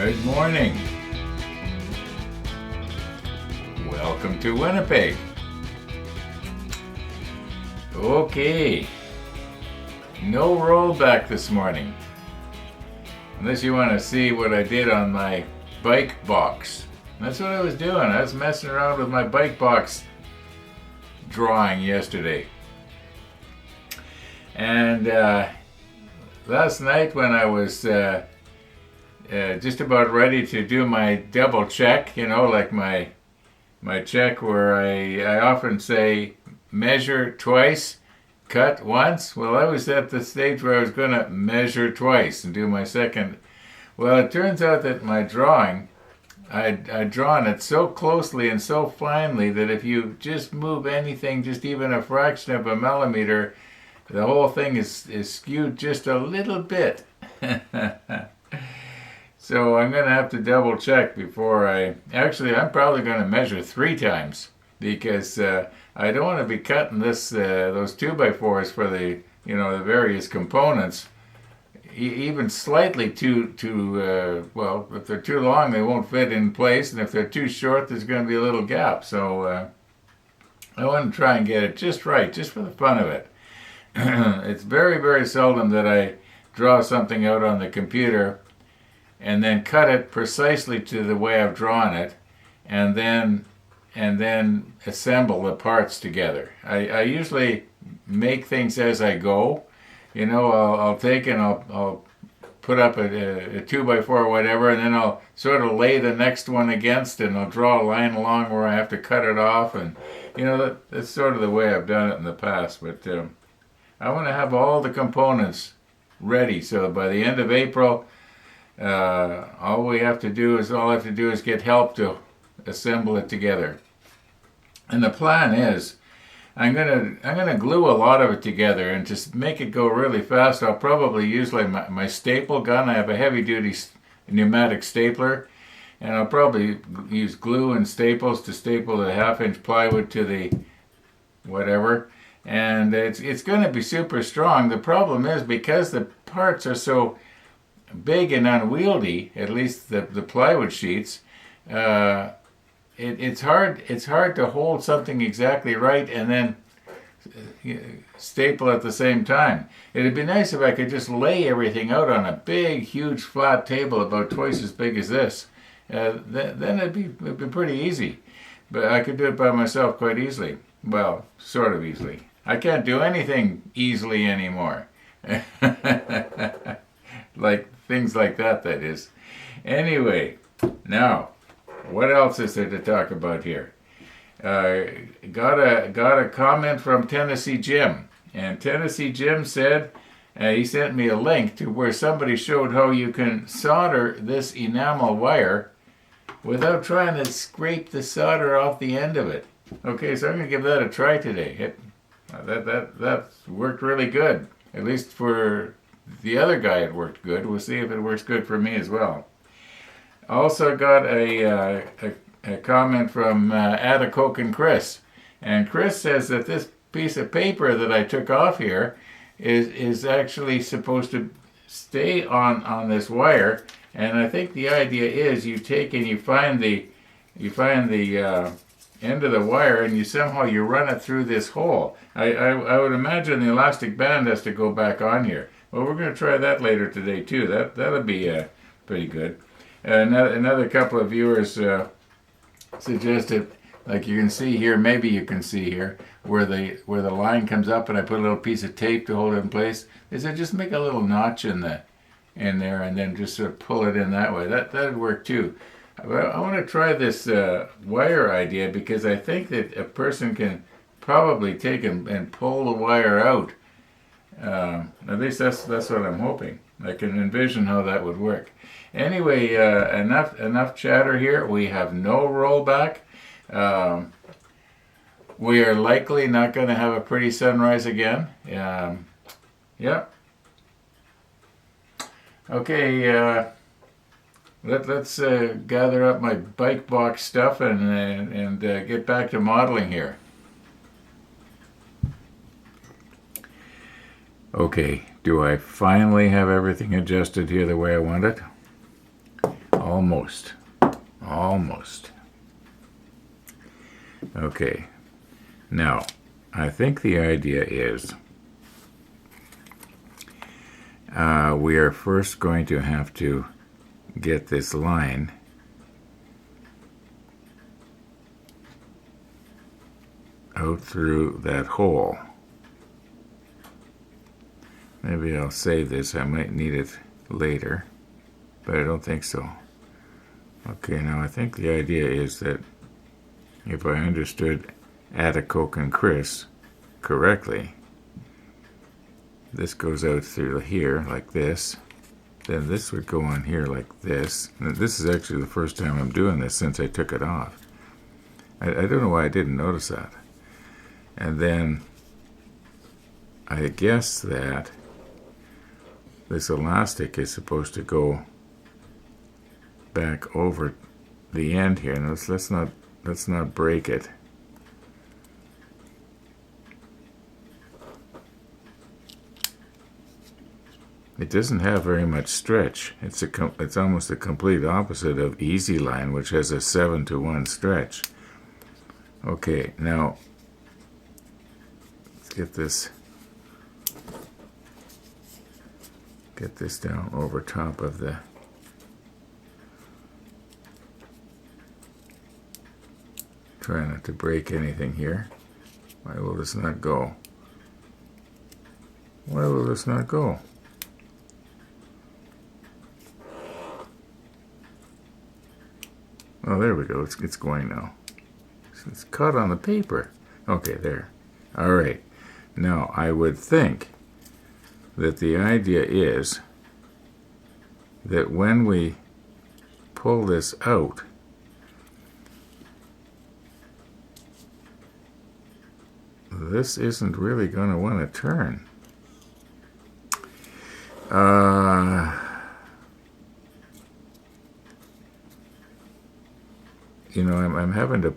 Good morning. Welcome to Winnipeg. Okay, no rollback this morning. Unless you want to see what I did on my bike box. That's what I was doing. I was messing around with my bike box drawing yesterday. And last night when I was just about ready to do my double check, like my check where I often say measure twice, cut once. Well, I was at the stage where I was going to measure twice and do my second. Well, it turns out that my drawing, I'd drawn it so closely and so finely that if you just move anything, just even a fraction of a millimeter, the whole thing is skewed just a little bit. So I'm going to have to double check before I'm probably going to measure 3 times because I don't want to be cutting those 2x4s for the various components even slightly too well. If they're too long, they won't fit in place, and if they're too short, there's going to be a little gap. So I want to try and get it just right, just for the fun of it. It's very, very seldom that I draw something out on the computer and then cut it precisely to the way I've drawn it, and then assemble the parts together. I usually make things as I go. I'll take and I'll put up a 2x4 or whatever, and then I'll sort of lay the next one against it, and I'll draw a line along where I have to cut it off, and that's sort of the way I've done it in the past. But I want to have all the components ready, so by the end of April, all I have to do is get help to assemble it together. And the plan is, I'm gonna glue a lot of it together, and to make it go really fast, I'll probably use like my staple gun. I have a heavy-duty pneumatic stapler, and I'll probably use glue and staples to staple the 1/2-inch plywood to the whatever. And it's going to be super strong. The problem is, because the parts are so big and unwieldy, at least the plywood sheets, it's hard to hold something exactly right and then staple at the same time. It'd be nice if I could just lay everything out on a big, huge, flat table about twice as big as this. Then it'd be pretty easy. But I could do it by myself quite easily. Well, sort of easily. I can't do anything easily anymore. Like things like that is. Anyway, now, what else is there to talk about here? Got a comment from Tennessee Jim, and Tennessee Jim said he sent me a link to where somebody showed how you can solder this enamel wire without trying to scrape the solder off the end of it. Okay, so I'm gonna give that a try today. That worked really good. At least for the other guy, it worked good. We'll see if it works good for me as well. Also got a comment from Adacoke Chris, and Chris says that this piece of paper that I took off here is actually supposed to stay on this wire, and I think the idea is you take and you find the end of the wire, and you run it through this hole. I would imagine the elastic band has to go back on here. Well, we're going to try that later today too. That'll be pretty good. Another couple of viewers suggested, like you can see here, maybe you can see here, where the line comes up, and I put a little piece of tape to hold it in place. They said just make a little notch in there, and then just sort of pull it in that way. That'd work too. Well, I want to try this wire idea, because I think that a person can probably take and pull the wire out. At least that's what I'm hoping. I can envision how that would work. Anyway, enough chatter here. We have no rollback. We are likely not going to have a pretty sunrise again. Yeah. Okay. Let's gather up my bike box stuff and get back to modeling here. Okay, do I finally have everything adjusted here the way I want it? Almost. Almost. Okay. Now, I think the idea is we are first going to have to get this line out through that hole. Maybe I'll save this. I might need it later, but I don't think so. Okay, now I think the idea is that if I understood Atticoke and Chris correctly, this goes out through here like this. Then this would go on here like this. Now, this is actually the first time I'm doing this since I took it off. I don't know why I didn't notice that. And then I guess that this elastic is supposed to go back over the end here. Now let's not break it. It doesn't have very much stretch. It's almost the complete opposite of Easy Line, which has a 7-to-1 stretch. Okay, now let's get this down over top of the try not to break anything here. Why will this not go? Why will this not go? Oh, there we go. It's going now. It's caught on the paper. Okay, there. All right. Now, I would think that the idea is that when we pull this out, this isn't really going to want to turn. You know, I'm having to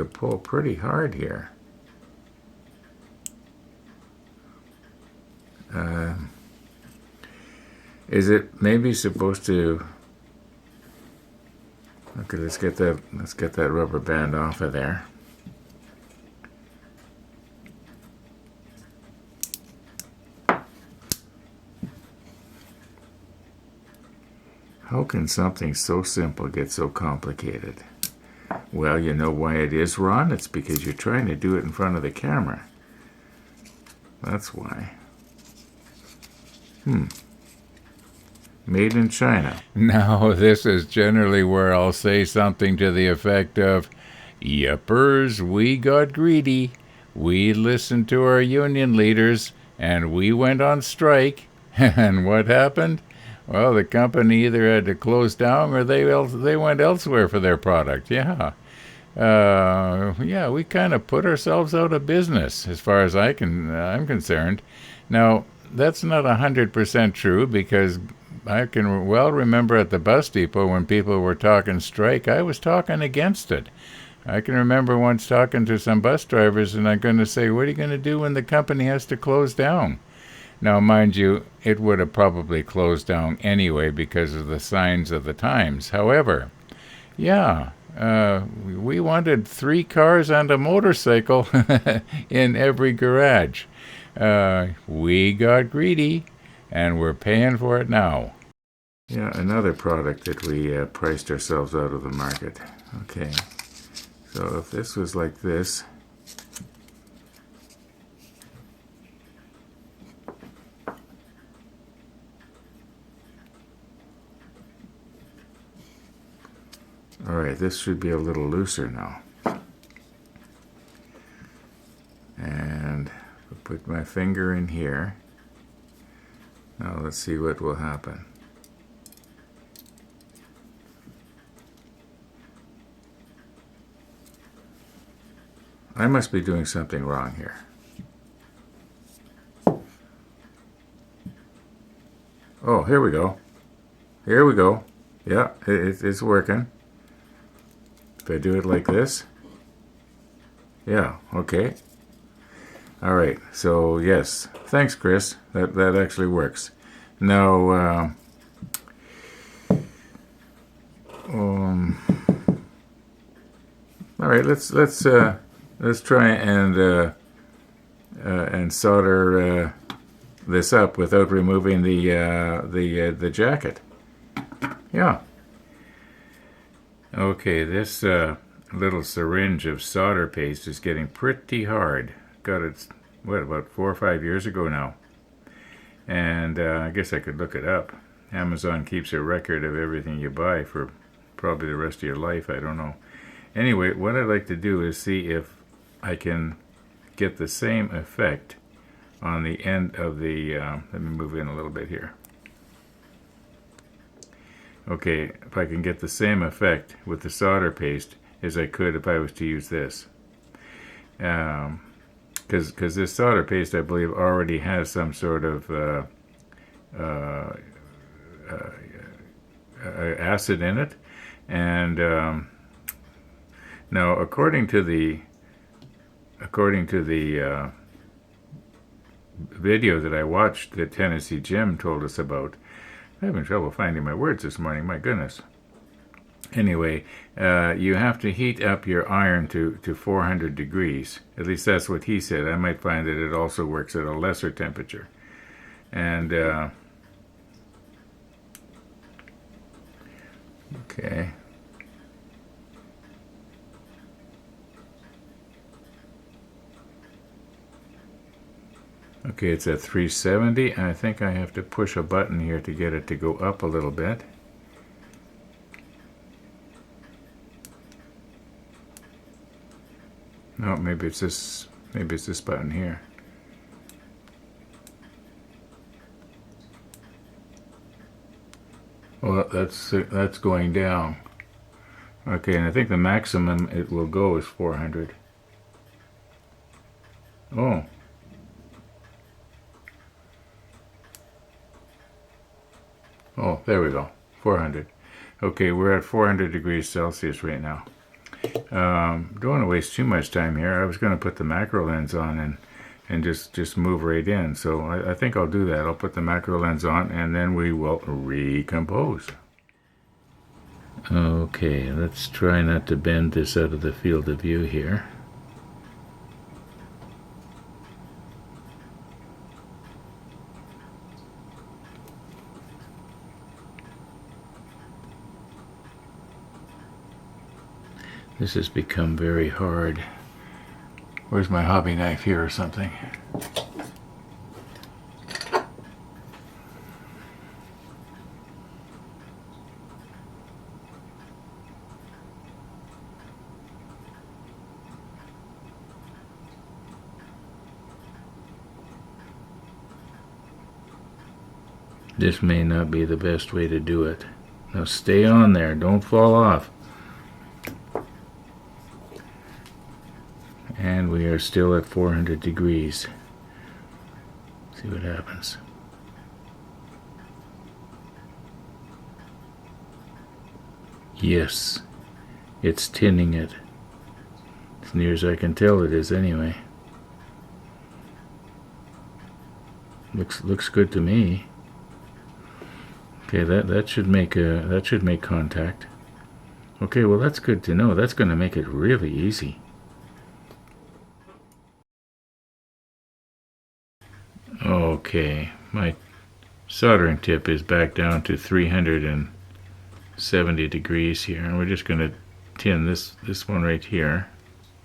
pull pretty hard here. Is it maybe supposed to? Okay, let's get that rubber band off of there. How can something so simple get so complicated? Well, you know why it is, Ron? It's because you're trying to do it in front of the camera. That's why. Made in China. Now, this is generally where I'll say something to the effect of, "Yuppers, we got greedy. We listened to our union leaders, and we went on strike. And what happened? Well, the company either had to close down or they went elsewhere for their product." Yeah. We kind of put ourselves out of business as far as I'm concerned. Now, that's not 100% true, because I can well remember at the bus depot when people were talking strike, I was talking against it. I can remember once talking to some bus drivers, and I'm going to say, "What are you going to do when the company has to close down?" Now, mind you, it would have probably closed down anyway because of the signs of the times. However, we wanted 3 cars and a motorcycle in every garage. We got greedy, and we're paying for it now. Yeah, another product that we priced ourselves out of the market. Okay, so if this was like this, all right, this should be a little looser now. And I'll put my finger in here. Now let's see what will happen. I must be doing something wrong here. Oh, here we go. Here we go. Yeah, it's working. If I do it like this. Yeah, okay. All right, so yes. Thanks, Chris. That actually works. Now, All right, let's try and solder this up without removing the jacket. Yeah. Okay, this little syringe of solder paste is getting pretty hard. Got it, what, about 4 or 5 years ago now. And I guess I could look it up. Amazon keeps a record of everything you buy for probably the rest of your life. I don't know. Anyway, what I'd like to do is see if I can get the same effect on the end of the, let me move in a little bit here. Okay, if I can get the same effect with the solder paste as I could if I was to use this. Because this solder paste, I believe, already has some sort of acid in it. And now, according to the video that I watched that Tennessee Jim told us about, I'm having trouble finding my words this morning, my goodness. Anyway, you have to heat up your iron to 400 degrees. At least that's what he said. I might find that it also works at a lesser temperature. And, okay. Okay, it's at 370. I think I have to push a button here to get it to go up a little bit. No, maybe it's this button here. Well, that's going down. Okay, and I think the maximum it will go is 400. Oh. Oh, there we go. 400. Okay, we're at 400 degrees Celsius right now. Don't want to waste too much time here. I was going to put the macro lens on and just move right in. So I think I'll do that. I'll put the macro lens on and then we will recompose. Okay, let's try not to bend this out of the field of view here. This has become very hard. Where's my hobby knife here or something? This may not be the best way to do it. Now stay on there, don't fall off. And we are still at 400 degrees. See what happens. Yes, it's tinning it. As near as I can tell it is anyway. Looks good to me. Okay, that should make contact. Okay, well that's good to know. That's going to make it really easy. Okay, my soldering tip is back down to 370 degrees here, and we're just going to tin this one right here.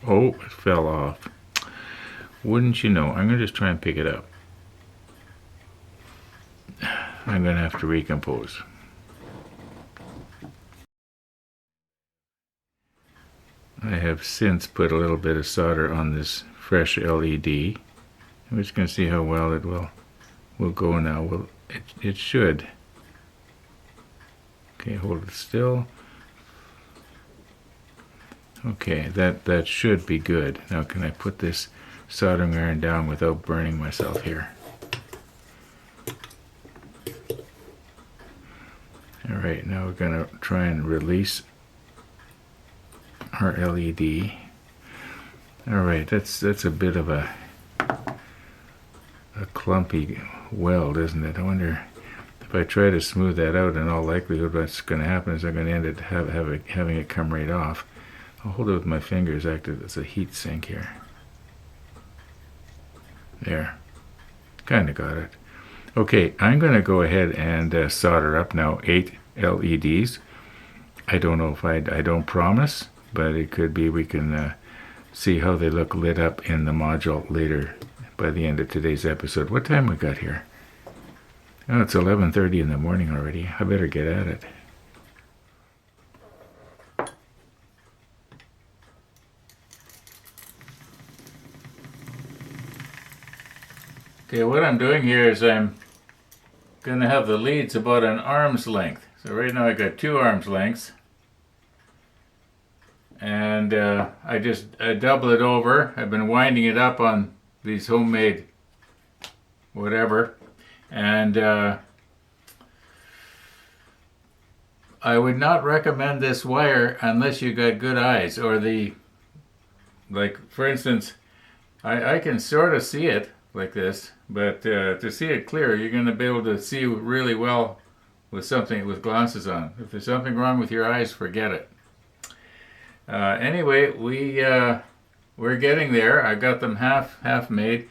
Oh, it fell off. Wouldn't you know? I'm going to just try and pick it up. I'm going to have to recompose. I have since put a little bit of solder on this fresh LED. I'm just going to see how well it will go now. Well, it should. Okay, hold it still. Okay, that should be good. Now can I put this soldering iron down without burning myself here? Alright, now we're going to try and release our LED. Alright, that's a bit of a clumpy weld, isn't it? I wonder if I try to smooth that out, in all likelihood what's going to happen is I'm going to end up having it come right off. I'll hold it with my fingers, active as a heat sink here. There. Kind of got it. Okay, I'm going to go ahead and solder up now 8 LEDs. I don't know if I don't promise, but it could be we can see how they look lit up in the module later by the end of today's episode. What time we got here? Oh, it's 11:30 in the morning already. I better get at it. Okay, what I'm doing here is I'm going to have the leads about an arm's length. So right now I got 2 arm's lengths. And I double it over. I've been winding it up on these homemade whatever. And I would not recommend this wire unless you got good eyes, or like for instance, I can sort of see it like this, but to see it clear, you're going to be able to see really well with glasses on. If there's something wrong with your eyes, forget it. Anyway, we're getting there. I got them half made.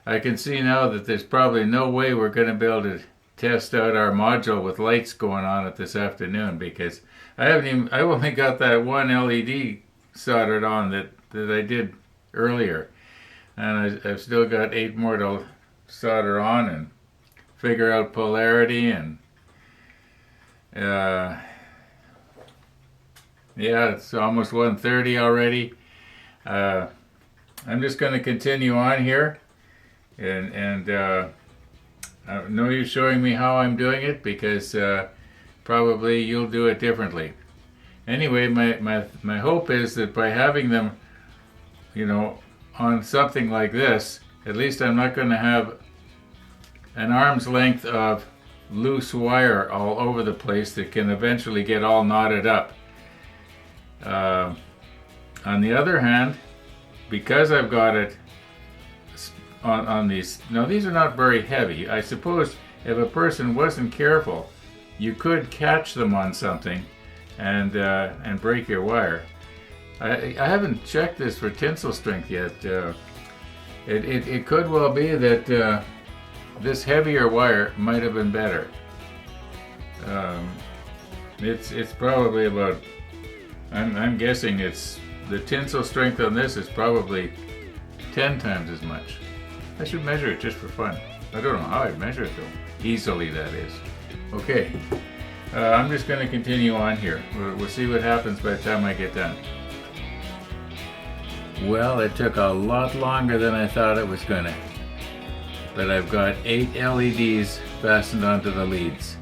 I can see now that there's probably no way we're going to be able to test out our module with lights going on it this afternoon, because I've only got that one LED soldered on that I did earlier, and I've still got 8 more to solder on and figure out polarity, and yeah, it's almost 1:30 already. I'm just going to continue on here, and no use showing me how I'm doing it, because probably you'll do it differently. Anyway, my hope is that by having them, on something like this, at least I'm not going to have an arm's length of loose wire all over the place that can eventually get all knotted up. On the other hand, because I've got it on these, now these are not very heavy. I suppose if a person wasn't careful, you could catch them on something and break your wire. I haven't checked this for tensile strength yet. It could well be that this heavier wire might have been better. It's probably about, I'm guessing it's the tensile strength on this is probably 10 times as much. I should measure it just for fun. I don't know how I'd measure it though. Easily, that is. Okay, I'm just going to continue on here. We'll see what happens by the time I get done. Well, it took a lot longer than I thought it was going to. But I've got 8 LEDs fastened onto the leads.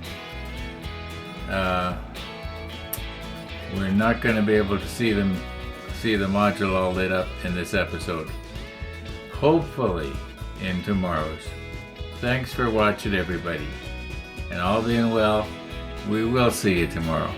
We're not going to be able to see the module all lit up in this episode. Hopefully in tomorrow's. Thanks for watching, everybody. And all being well, we will see you tomorrow.